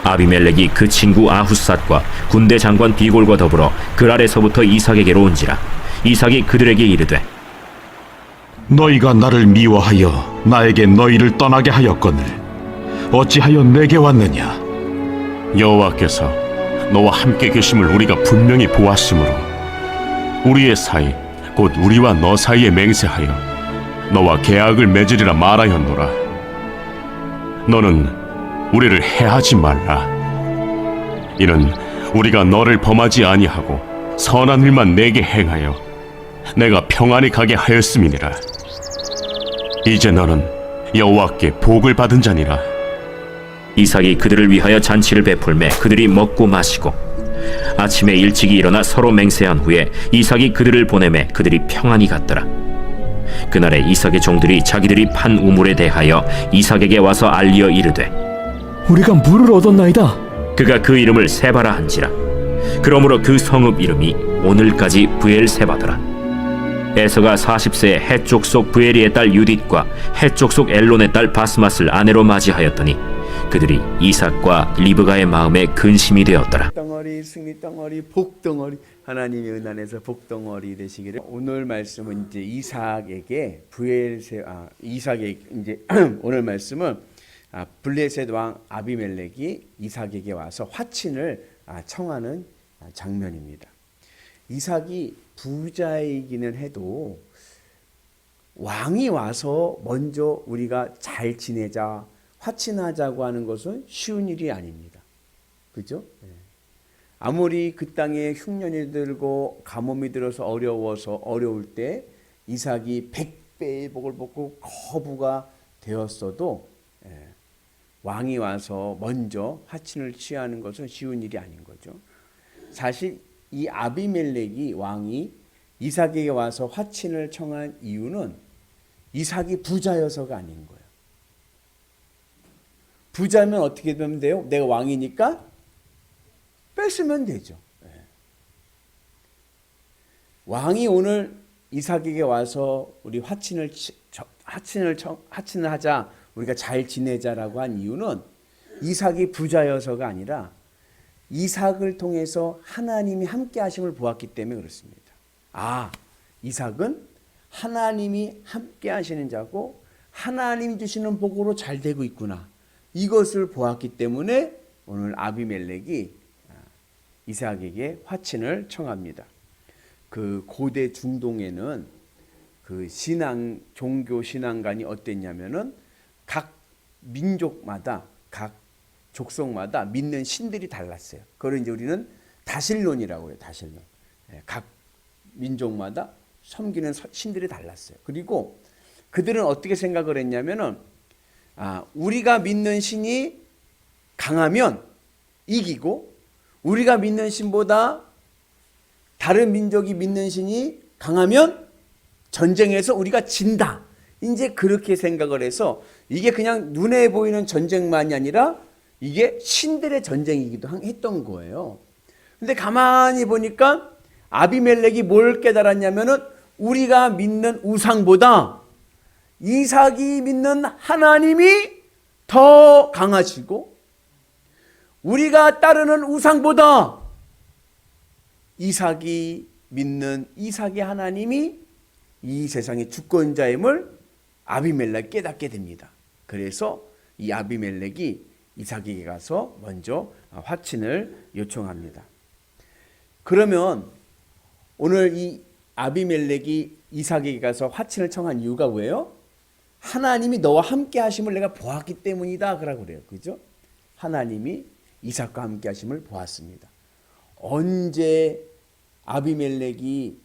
아비멜렉이 그 친구 아훗삿과 군대 장관 비골과 더불어 그랄에서부터 이삭에게로 온지라. 이삭이 그들에게 이르되 너희가 나를 미워하여 나에게 너희를 떠나게 하였거늘 어찌하여 내게 왔느냐? 여호와께서 너와 함께 계심을 우리가 분명히 보았으므로 우리의 사이 곧 우리와 너 사이에 맹세하여 너와 계약을 맺으리라 말하였노라. 너는 우리를 해하지 말라. 이는 우리가 너를 범하지 아니하고 선한 일만 내게 행하여 내가 평안히 가게 하였음이니라. 이제 너는 여호와께 복을 받은 자니라. 이삭이 그들을 위하여 잔치를 베풀매 그들이 먹고 마시고 아침에 일찍이 일어나 서로 맹세한 후에 이삭이 그들을 보내매 그들이 평안히 갔더라. 그날에 이삭의 종들이 자기들이 판 우물에 대하여 이삭에게 와서 알리어 이르되 우리가 물을 얻었나이다. 그가 그 이름을 세바라 한지라. 그러므로 그 성읍 이름이 오늘까지 브엘세바더라. 에서가 40세에 해쪽 속 브에리의 딸 유딧과 해쪽 속 엘론의 딸 바스맛을 아내로 맞이하였더니 그들이 이삭과 리브가의 마음에 근심이 되었더라. 덩어리, 승리 덩어리, 복 덩어리, 하나님의 은혜에서 복 덩어리 되시기를. 오늘 말씀은 이제 이삭에게 이삭에게 이제 오늘 말씀은 블레셋 왕 아비멜렉이 이삭에게 와서 화친을 청하는 장면입니다. 이삭이 부자이기는 해도 왕이 와서 먼저 우리가 잘 지내자, 화친하자고 하는 것은 쉬운 일이 아닙니다. 그죠? 아무리 그 땅에 흉년이 들고 가뭄이 들어서 어려울 때 이삭이 100배의 복을 받고 거부가 되었어도 왕이 와서 먼저 화친을 취하는 것은 쉬운 일이 아닌 거죠. 사실 이 아비멜렉이 왕이 이삭에게 와서 화친을 청한 이유는 이삭이 부자여서가 아닌 거예요. 부자면 어떻게 되면 돼요? 내가 왕이니까 뺏으면 되죠. 왕이 오늘 이삭에게 와서 우리 화친을 하자, 우리가 잘 지내자라고 한 이유는 이삭이 부자여서가 아니라 이삭을 통해서 하나님이 함께 하심을 보았기 때문에 그렇습니다. 이삭은 하나님이 함께 하시는 자고 하나님 주시는 복으로 잘 되고 있구나. 이것을 보았기 때문에 오늘 아비멜렉이 이삭에게 화친을 청합니다. 그 고대 중동에는 그 종교 신앙관이 어땠냐면은 각 민족마다 각 족속마다 믿는 신들이 달랐어요. 그걸 이제 우리는 다실론이라고 해요. 다실론. 각 민족마다 섬기는 신들이 달랐어요. 그리고 그들은 어떻게 생각을 했냐면은 우리가 믿는 신이 강하면 이기고 우리가 믿는 신보다 다른 민족이 믿는 신이 강하면 전쟁에서 우리가 진다. 이제 그렇게 생각을 해서 이게 그냥 눈에 보이는 전쟁만이 아니라 이게 신들의 전쟁이기도 했던 거예요. 근데 가만히 보니까 아비멜렉이 뭘 깨달았냐면은 우리가 믿는 우상보다 이삭이 믿는 하나님이 더 강하시고 우리가 따르는 우상보다 이삭이 믿는 이삭의 하나님이 이 세상의 주권자임을 아비멜렉 깨닫게 됩니다. 그래서 이 아비멜렉이 이삭에게 가서 먼저 화친을 요청합니다. 그러면 오늘 이 아비멜렉이 이삭에게 가서 화친을 청한 이유가 뭐예요? 하나님이 너와 함께 하심을 내가 보았기 때문이다. 그러고 그래요. 그죠? 하나님이 이삭과 함께 하심을 보았습니다. 언제 아비멜렉이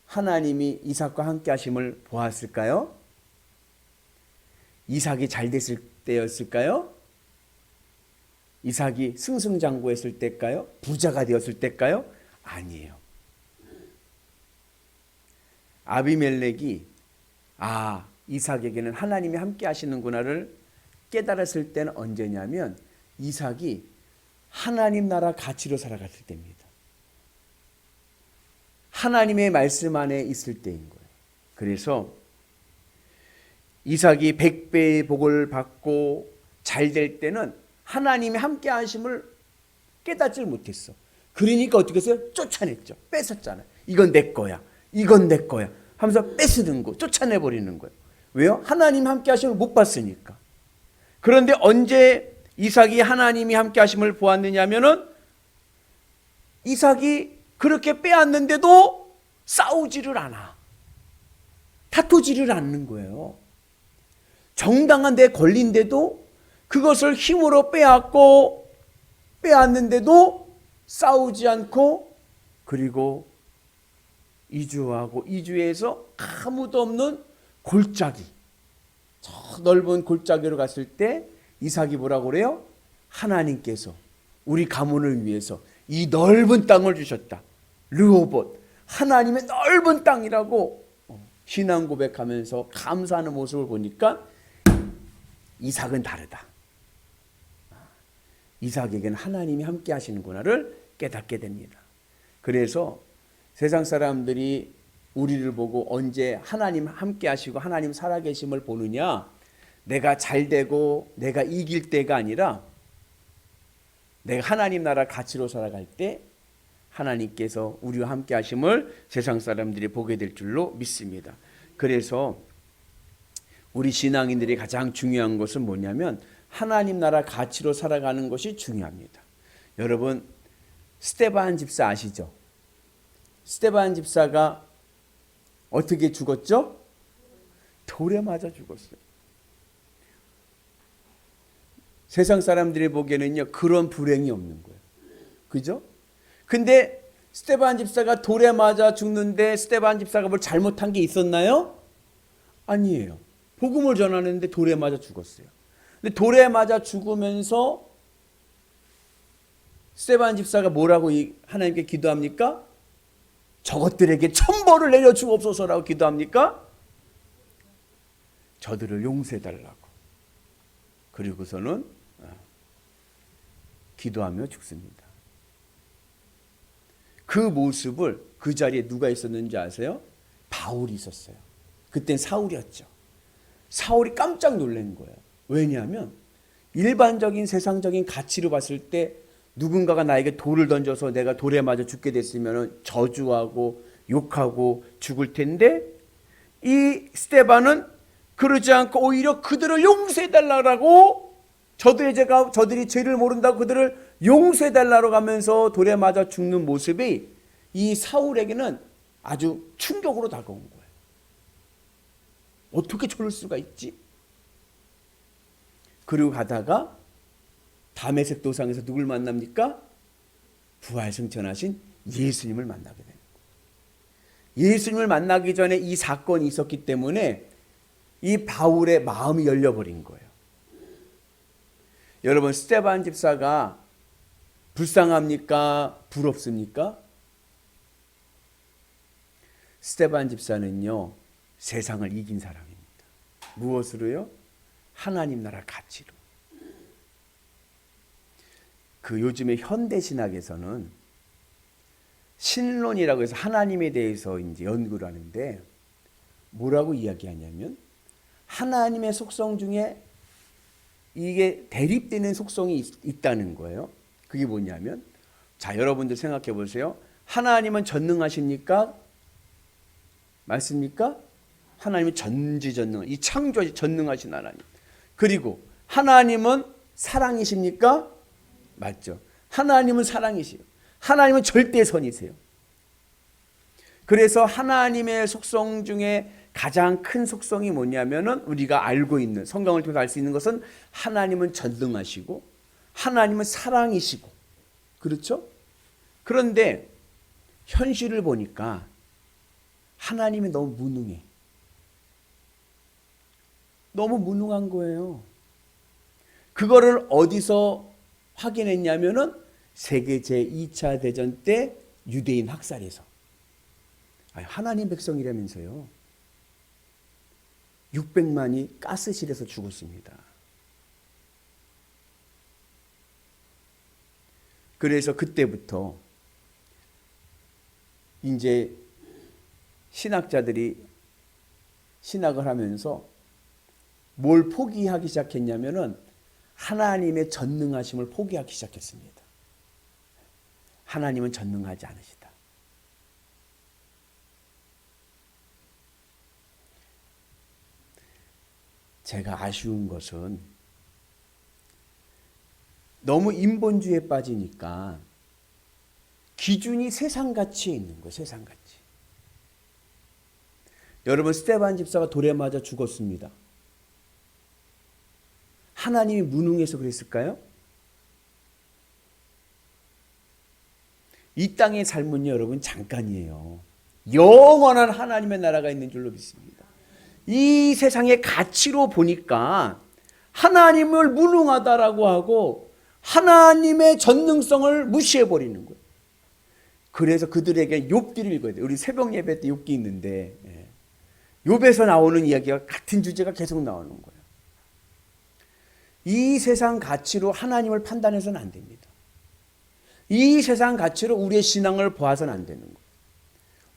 하나님이 이삭과 함께 하심을 보았을까요? 이삭이 잘 됐을 때였을까요? 이삭이 승승장구했을 때일까요? 부자가 되었을 때일까요? 아니에요. 아비멜렉이 이삭에게는 하나님이 함께 하시는구나를 깨달았을 때는 언제냐면 이삭이 하나님 나라 가치로 살아갔을 때입니다. 하나님의 말씀 안에 있을 때인 거예요. 그래서 이삭이 100배의 복을 받고 잘 될 때는 하나님의 함께 하심을 깨닫지를 못했어. 그러니까 어떻게 했어요? 쫓아냈죠. 뺏었잖아요. 이건 내 거야. 이건 내 거야. 하면서 뺏으는 거, 쫓아내버리는 거예요. 왜요? 하나님 함께 하심을 못 봤으니까. 그런데 언제 이삭이 하나님이 함께 하심을 보았느냐 하면은 이삭이 그렇게 빼앗는데도 싸우지를 않아. 다투지를 않는 거예요. 정당한 내 권리인데도 그것을 힘으로 빼앗는데도 싸우지 않고, 그리고 이주해서 아무도 없는 골짜기, 저 넓은 골짜기로 갔을 때 이삭이 뭐라고 그래요? 하나님께서 우리 가문을 위해서 이 넓은 땅을 주셨다. 르호봇, 하나님의 넓은 땅이라고 신앙 고백하면서 감사하는 모습을 보니까 이삭은 다르다. 이삭에게는 하나님이 함께 하시는구나를 깨닫게 됩니다. 그래서 세상 사람들이 우리를 보고 언제 하나님 함께 하시고 하나님 살아계심을 보느냐, 내가 잘되고 내가 이길 때가 아니라 내가 하나님 나라 가치로 살아갈 때 하나님께서 우리와 함께 하심을 세상 사람들이 보게 될 줄로 믿습니다. 그래서 우리 신앙인들이 가장 중요한 것은 뭐냐면 하나님 나라 가치로 살아가는 것이 중요합니다. 여러분, 스데반 집사 아시죠? 스데반 집사가 어떻게 죽었죠? 돌에 맞아 죽었어요. 세상 사람들이 보기에는요, 그런 불행이 없는 거예요. 그죠? 근데 스데반 집사가 돌에 맞아 죽는데 스데반 집사가 뭘 잘못한 게 있었나요? 아니에요. 복음을 전하는데 돌에 맞아 죽었어요. 근데 돌에 맞아 죽으면서 스데반 집사가 뭐라고 하나님께 기도합니까? 저것들에게 천벌을 내려 주옵소서라고 기도합니까? 저들을 용서해달라고. 그리고서는 기도하며 죽습니다. 그 모습을, 그 자리에 누가 있었는지 아세요? 바울이 있었어요. 그땐 사울이었죠. 사울이 깜짝 놀란 거예요. 왜냐하면 일반적인 세상적인 가치로 봤을 때 누군가가 나에게 돌을 던져서 내가 돌에 맞아 죽게 됐으면 저주하고 욕하고 죽을 텐데, 이 스데반은 그러지 않고 오히려 그들을 용서해달라고, 저들이 죄를 모른다고 그들을 용서해달라고 하면서 돌에 맞아 죽는 모습이 이 사울에게는 아주 충격으로 다가온 거예요. 어떻게 저럴 수가 있지? 그리고 가다가 다메섹 도상에서 누굴 만납니까? 부활승천하신 예수님을 만나게 됩니다. 예수님을 만나기 전에 이 사건이 있었기 때문에 이 바울의 마음이 열려버린 거예요. 여러분, 스데반 집사가 불쌍합니까? 부럽습니까? 스데반 집사는요, 세상을 이긴 사람입니다. 무엇으로요? 하나님 나라 가치로. 그 요즘에 현대 신학에서는 신론이라고 해서 하나님에 대해서 이제 연구를 하는데 뭐라고 이야기하냐면 하나님의 속성 중에 이게 대립되는 속성이 있다는 거예요. 그게 뭐냐면, 자, 여러분들 생각해 보세요. 하나님은 전능하십니까? 맞습니까? 하나님은 전지전능, 이 창조에 전능하신 하나님. 그리고 하나님은 사랑이십니까? 맞죠. 하나님은 사랑이시요. 하나님은 절대선이세요. 그래서 하나님의 속성 중에 가장 큰 속성이 뭐냐면은 우리가 알고 있는, 성경을 통해서 알 수 있는 것은 하나님은 전능하시고 하나님은 사랑이시고, 그렇죠? 그런데 현실을 보니까 하나님이 너무 무능해. 너무 무능한 거예요. 그거를 어디서 확인했냐면은 세계 제2차 대전 때 유대인 학살에서. 하나님 백성이라면서요. 600만이 가스실에서 죽었습니다. 그래서 그때부터 이제 신학자들이 신학을 하면서 뭘 포기하기 시작했냐면은 하나님의 전능하심을 포기하기 시작했습니다. 하나님은 전능하지 않으시다. 제가 아쉬운 것은 너무 인본주의에 빠지니까 기준이 세상 가치에 있는 거예요. 세상 가치. 여러분, 스데반 집사가 돌에 맞아 죽었습니다. 하나님이 무능해서 그랬을까요? 이 땅의 삶은 여러분 잠깐이에요. 영원한 하나님의 나라가 있는 줄로 믿습니다. 이 세상의 가치로 보니까 하나님을 무능하다라고 하고 하나님의 전능성을 무시해버리는 거예요. 그래서 그들에게 욥기를 읽어야 돼요. 우리 새벽 예배 때 욥기 있는데 욥에서 나오는 이야기가 같은 주제가 계속 나오는 거예요. 이 세상 가치로 하나님을 판단해서는 안 됩니다. 이 세상 가치로 우리의 신앙을 보아서는 안 되는 거예요.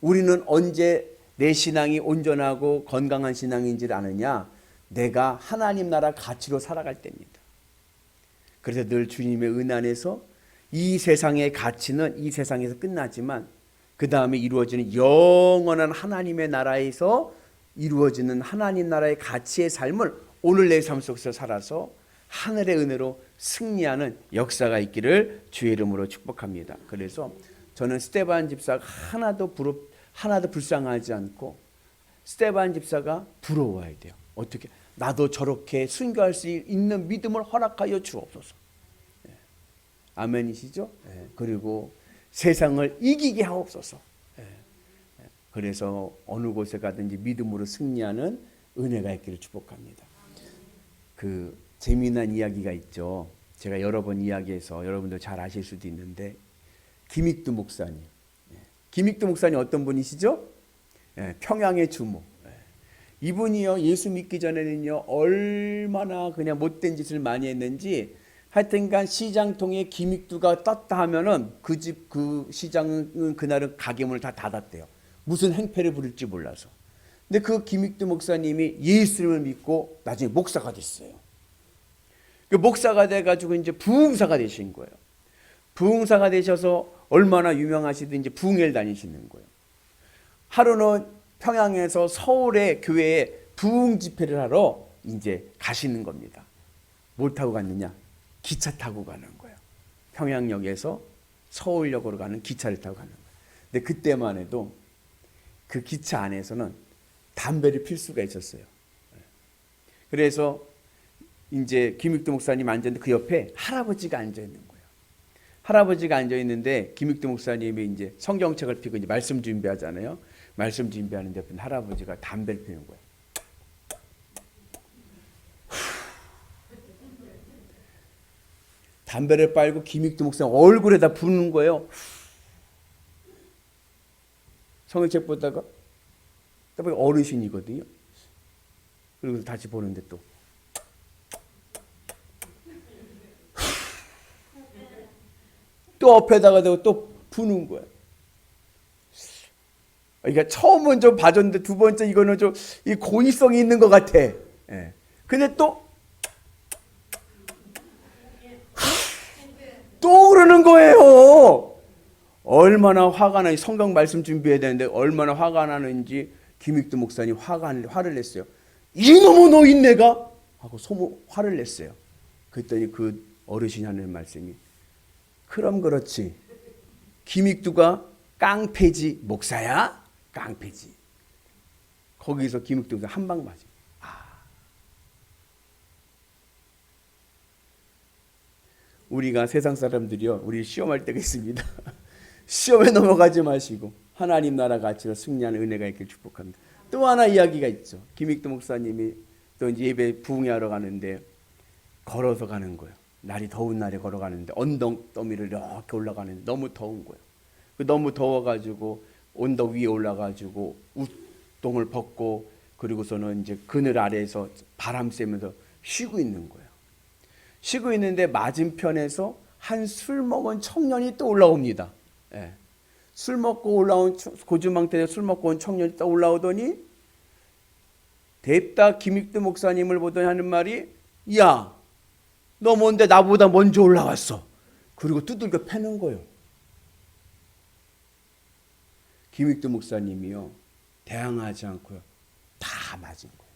우리는 언제 내 신앙이 온전하고 건강한 신앙인지를 아느냐? 내가 하나님 나라 가치로 살아갈 때입니다. 그래서 늘 주님의 은혜 안에서 이 세상의 가치는 이 세상에서 끝나지만 그 다음에 이루어지는 영원한 하나님의 나라에서 이루어지는 하나님 나라의 가치의 삶을 오늘 내 삶 속에서 살아서 하늘의 은혜로 승리하는 역사가 있기를 주의 이름으로 축복합니다. 그래서 저는 스데반 집사가 하나도 불쌍하지 않고 스데반 집사가 부러워야 돼요. 어떻게? 나도 저렇게 순교할 수 있는 믿음을 허락하여 주옵소서. 아멘이시죠? 그리고 세상을 이기게 하옵소서. 그래서 어느 곳에 가든지 믿음으로 승리하는 은혜가 있기를 축복합니다. 그 재미난 이야기가 있죠. 제가 여러 번 이야기해서 여러분들 잘 아실 수도 있는데 김익두 목사님. 김익두 목사님 어떤 분이시죠? 평양의 주모. 이분이요, 예수 믿기 전에는요 얼마나 그냥 못된 짓을 많이 했는지 하여튼간 시장통에 김익두가 떴다 하면은 그 집 그 시장은 그날은 가게 문을 다 닫았대요. 무슨 행패를 부릴지 몰라서. 근데 그 김익두 목사님이 예수님을 믿고 나중에 목사가 됐어요. 그 목사가 돼가지고 이제 부흥사가 되신 거예요. 부흥사가 되셔서 얼마나 유명하시든지 부흥회를 다니시는 거예요. 하루는 평양에서 서울의 교회에 부흥 집회를 하러 이제 가시는 겁니다. 뭘 타고 갔느냐? 기차 타고 가는 거예요. 평양역에서 서울역으로 가는 기차를 타고 가는 거예요. 근데 그때만 해도 그 기차 안에서는 담배를 필 수가 있었어요. 그래서 이제 김익두 목사님 앉았는데 그 옆에 할아버지가 앉아 있는 거예요. 할아버지가 앉아 있는데 김익두 목사님이 이제 성경책을 펴고 이제 말씀 준비하잖아요. 말씀 준비하는데 옆에 할아버지가 담배를 피우는 거예요. 담배를 빨고 김익두 목사님 얼굴에다 부는 거예요. 성경책 보다가 어르신이거든요. 그리고 다시 보는데 또 옆에다가 대고 또 부는 거예요. 그러니까 처음은 좀 봐줬는데 두 번째 이거는 좀 이 고의성이 있는 것 같아. 예. 근데 또 그러는 거예요. 얼마나 화가 나, 성경 말씀 준비해야 되는데 얼마나 화가 나는지 김익두 목사님 화를 냈어요. 이놈의 노인네가 하고 화를 냈어요. 그랬더니 그 어르신이 하는 말씀이 그럼 그렇지. 김익두가 깡패지 목사야? 깡패지. 거기서 김익두가 한 방 맞아. 우리가 세상 사람들이요, 우리 시험할 때가 있습니다. 시험에 넘어가지 마시고 하나님 나라 가치로 승리하는 은혜가 있길 축복합니다. 또 하나 이야기가 있죠. 김익두 목사님이 또 이제 예배 부흥회하러 가는데 걸어서 가는 거예요. 날이 더운 날에 걸어가는데 언덕 더미를 이렇게 올라가는데 너무 더운 거예요. 너무 더워가지고 언덕 위에 올라가지고 웃동을 벗고 그리고서는 이제 그늘 아래에서 바람 쐬면서 쉬고 있는 거예요. 쉬고 있는데 맞은편에서 한 술 먹은 청년이 또 올라옵니다. 예. 술 먹고 올라온 고주망태에 술 먹고 온 청년이 또 올라오더니 대입다 김익두 목사님을 보더니 하는 말이 야 너 뭔데 나보다 먼저 올라왔어. 그리고 두들겨 패는 거예요. 김익두 목사님이요, 대항하지 않고요, 다 맞은 거예요.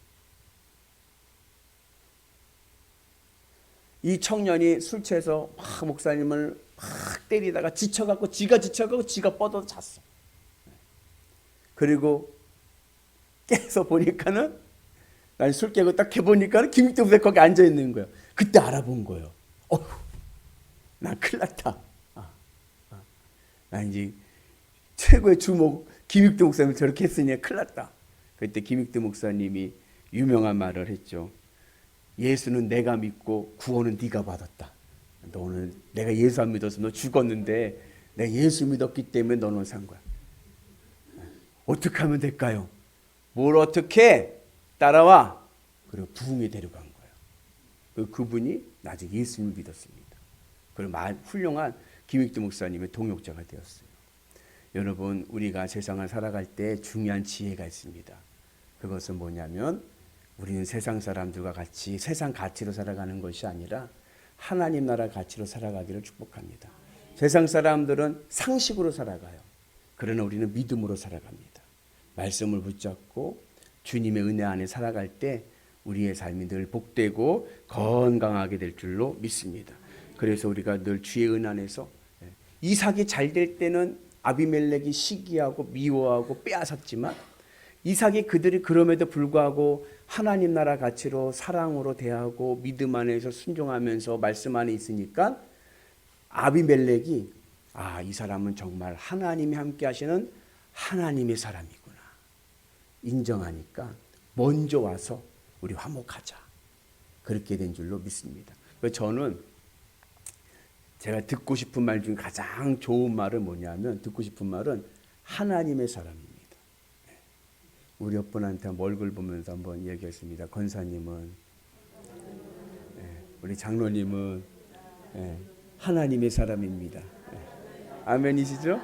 이 청년이 술 취해서 막 목사님을 막 때리다가 지쳐갖고 지가 뻗어서 잤어. 그리고 깨서 보니까는, 난 술 깨고 딱 해보니까는 김익두 목사님 거기 앉아 있는 거예요. 그때 알아본 거예요. 어휴, 난 큰일 났다. 난 이제 최고의 주목 김익두 목사님을 저렇게 했으니 큰일 났다. 그때 김익두 목사님이 유명한 말을 했죠. 예수는 내가 믿고 구원은 네가 받았다. 너는, 내가 예수 안 믿어서 너 죽었는데 내가 예수 믿었기 때문에 너는 산 거야. 어떻게 하면 될까요? 뭘 어떻게? 따라와. 그리고 부흥에 데려간 거예요. 그분이 나중에 예수님을 믿었습니다. 그리고 훌륭한 김익두 목사님의 동역자가 되었어요. 여러분, 우리가 세상을 살아갈 때 중요한 지혜가 있습니다. 그것은 뭐냐면, 우리는 세상 사람들과 같이 세상 가치로 살아가는 것이 아니라 하나님 나라 가치로 살아가기를 축복합니다. 세상 사람들은 상식으로 살아가요. 그러나 우리는 믿음으로 살아갑니다. 말씀을 붙잡고 주님의 은혜 안에 살아갈 때 우리의 삶이 늘 복되고 건강하게 될 줄로 믿습니다. 그래서 우리가 늘 주의 은혜 안에서, 이삭이 잘 될 때는 아비멜렉이 시기하고 미워하고 빼앗았지만, 이삭이 그들이 그럼에도 불구하고 하나님 나라 가치로 사랑으로 대하고 믿음 안에서 순종하면서 말씀 안에 있으니까 아비멜렉이, 이 사람은 정말 하나님이 함께 하시는 하나님의 사람이구나 인정하니까 먼저 와서 우리 화목하자, 그렇게 된 줄로 믿습니다. 저는 제가 듣고 싶은 말 중에 가장 좋은 말은 뭐냐면, 듣고 싶은 말은 하나님의 사람입니다. 우리 옆분한테 얼굴 보면서 한번 얘기했습니다. 권사님은, 우리 장로님은 하나님의 사람입니다. 아멘이시죠?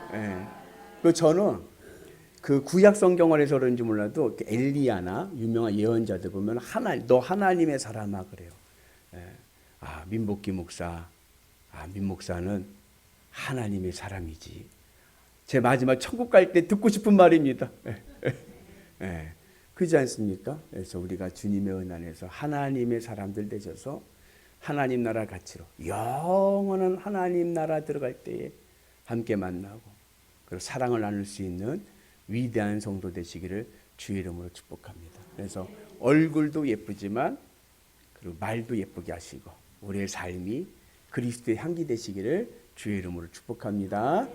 저는 그 구약 성경을 해서 그런지 몰라도 엘리야나 유명한 예언자들 보면 너 하나님의 사람아 그래요. 민복기 목사, 민 목사는 하나님의 사람이지. 제 마지막 천국 갈 때 듣고 싶은 말입니다. 그렇지 않습니까? 그래서 우리가 주님의 은 안에서 하나님의 사람들 되셔서 하나님 나라 가치로 영원한 하나님 나라 들어갈 때에 함께 만나고, 그리고 사랑을 나눌 수 있는 위대한 성도 되시기를 주의 이름으로 축복합니다. 그래서 얼굴도 예쁘지만 그리고 말도 예쁘게 하시고 우리의 삶이 그리스도의 향기 되시기를 주의 이름으로 축복합니다.